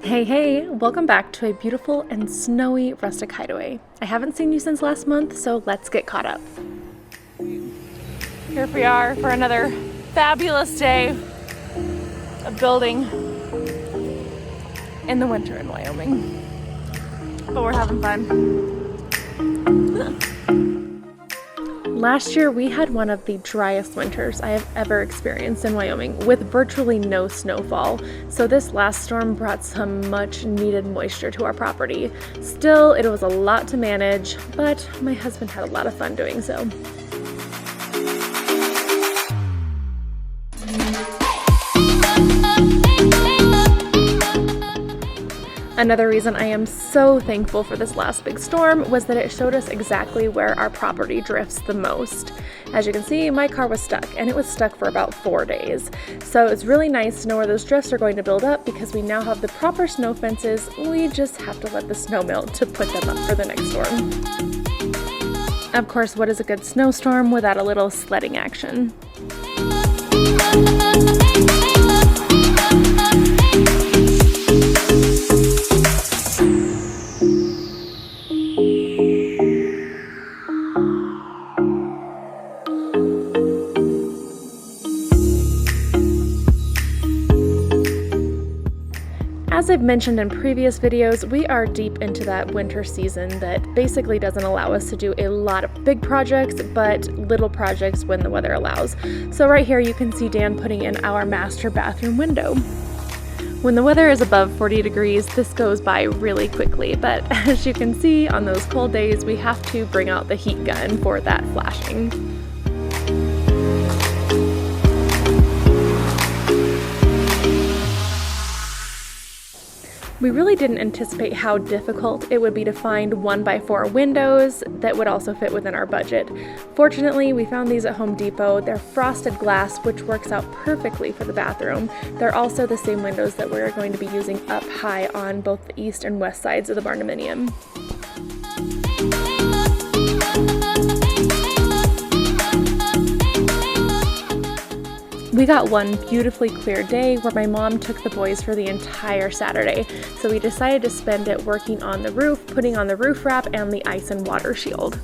Hey, welcome back to a beautiful and snowy rustic hideaway. I haven't seen you since last month, so let's get caught up. Here we are for another fabulous day of building in the winter in Wyoming. But we're having fun. Last year, we had one of the driest winters I have ever experienced in Wyoming, with virtually no snowfall, so this last storm brought some much needed moisture to our property. Still, it was a lot to manage, but my husband had a lot of fun doing so. Another reason I am so thankful for this last big storm was that it showed us exactly where our property drifts the most. As you can see, my car was stuck, and it was stuck for about 4 days. So it's really nice to know where those drifts are going to build up because we now have the proper snow fences. We just have to let the snow melt to put them up for the next storm. Of course, what is a good snowstorm without a little sledding action? As I've mentioned in previous videos, we are deep into that winter season that basically doesn't allow us to do a lot of big projects, but little projects when the weather allows. So right here you can see Dan putting in our master bathroom window. When the weather is above 40 degrees, this goes by really quickly, but as you can see, on those cold days, we have to bring out the heat gun for that flashing. We really didn't anticipate how difficult it would be to find 1x4 windows that would also fit within our budget. Fortunately, we found these at Home Depot. They're frosted glass, which works out perfectly for the bathroom. They're also the same windows that we're going to be using up high on both the east and west sides of the Barndominium. We got one beautifully clear day where my mom took the boys for the entire Saturday, so we decided to spend it working on the roof, putting on the roof wrap and the ice and water shield.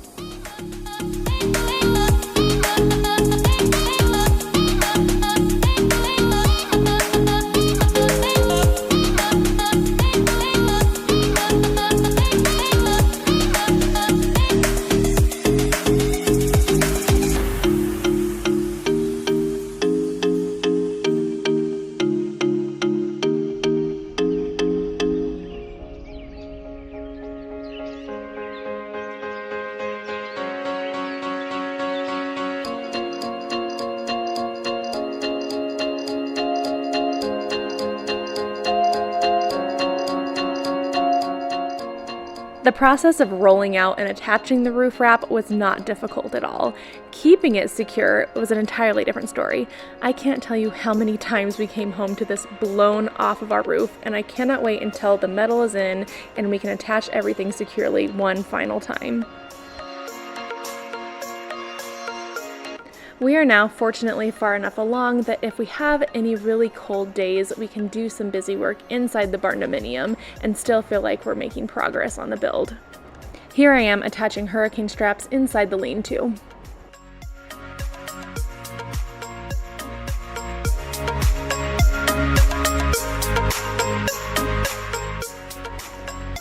The process of rolling out and attaching the roof wrap was not difficult at all. Keeping it secure was an entirely different story. I can't tell you how many times we came home to this blown off of our roof, and I cannot wait until the metal is in and we can attach everything securely one final time. We are now fortunately far enough along that if we have any really cold days, we can do some busy work inside the Barndominium and still feel like we're making progress on the build. Here I am attaching hurricane straps inside the lean-to.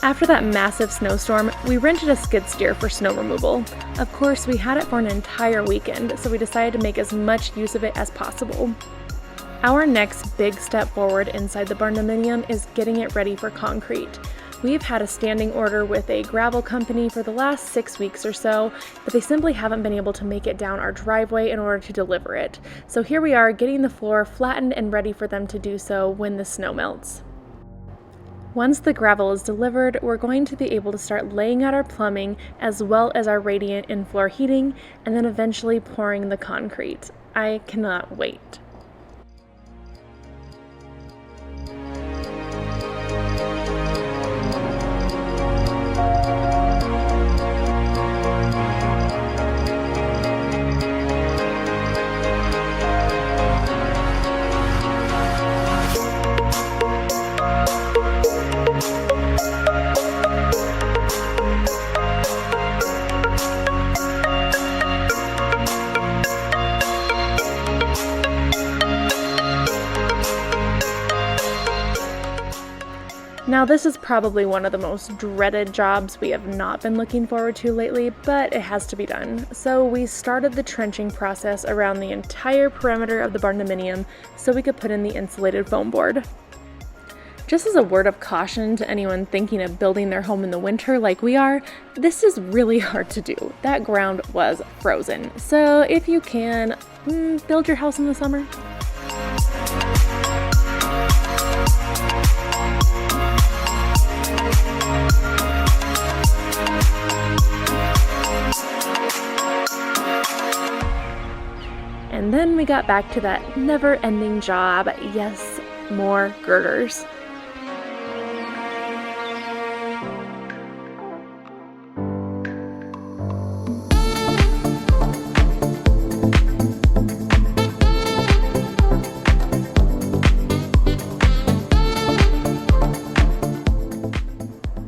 After that massive snowstorm, we rented a skid steer for snow removal. Of course, we had it for an entire weekend, so we decided to make as much use of it as possible. Our next big step forward inside the Barndominium is getting it ready for concrete. We've had a standing order with a gravel company for the last 6 weeks or so, but they simply haven't been able to make it down our driveway in order to deliver it. So here we are getting the floor flattened and ready for them to do so when the snow melts. Once the gravel is delivered, we're going to be able to start laying out our plumbing as well as our radiant in-floor heating, and then eventually pouring the concrete. I cannot wait. Now, this is probably one of the most dreaded jobs we have not been looking forward to lately, but it has to be done. So we started the trenching process around the entire perimeter of the barndominium so we could put in the insulated foam board. Just as a word of caution to anyone thinking of building their home in the winter like we are, this is really hard to do. That ground was frozen. So if you can, build your house in the summer. And then we got back to that never-ending job. Yes, more girders.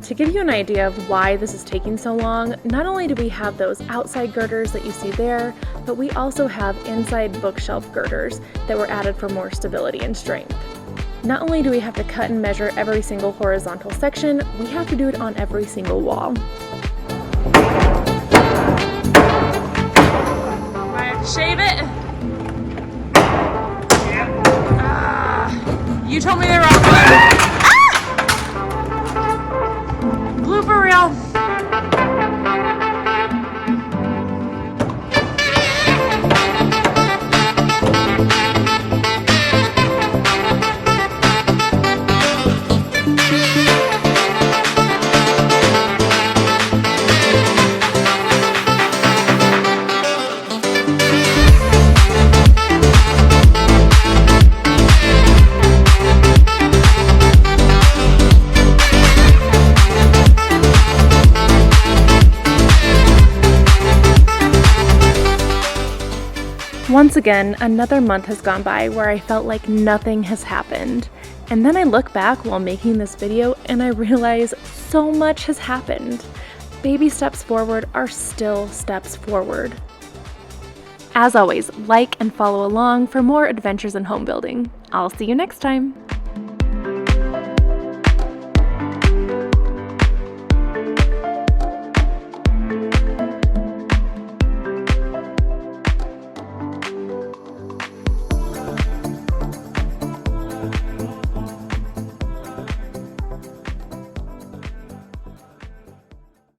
To give you an idea of why this is taking so long, not only do we have those outside girders that you see there, but we also have inside bookshelf girders that were added for more stability and strength. Not only do we have to cut and measure every single horizontal section, we have to do it on every single wall. I have to shave it. You told me the wrong one. Blooper reel. Once again, another month has gone by where I felt like nothing has happened. And then I look back while making this video and I realize so much has happened. Baby steps forward are still steps forward. As always, like and follow along for more adventures in home building. I'll see you next time.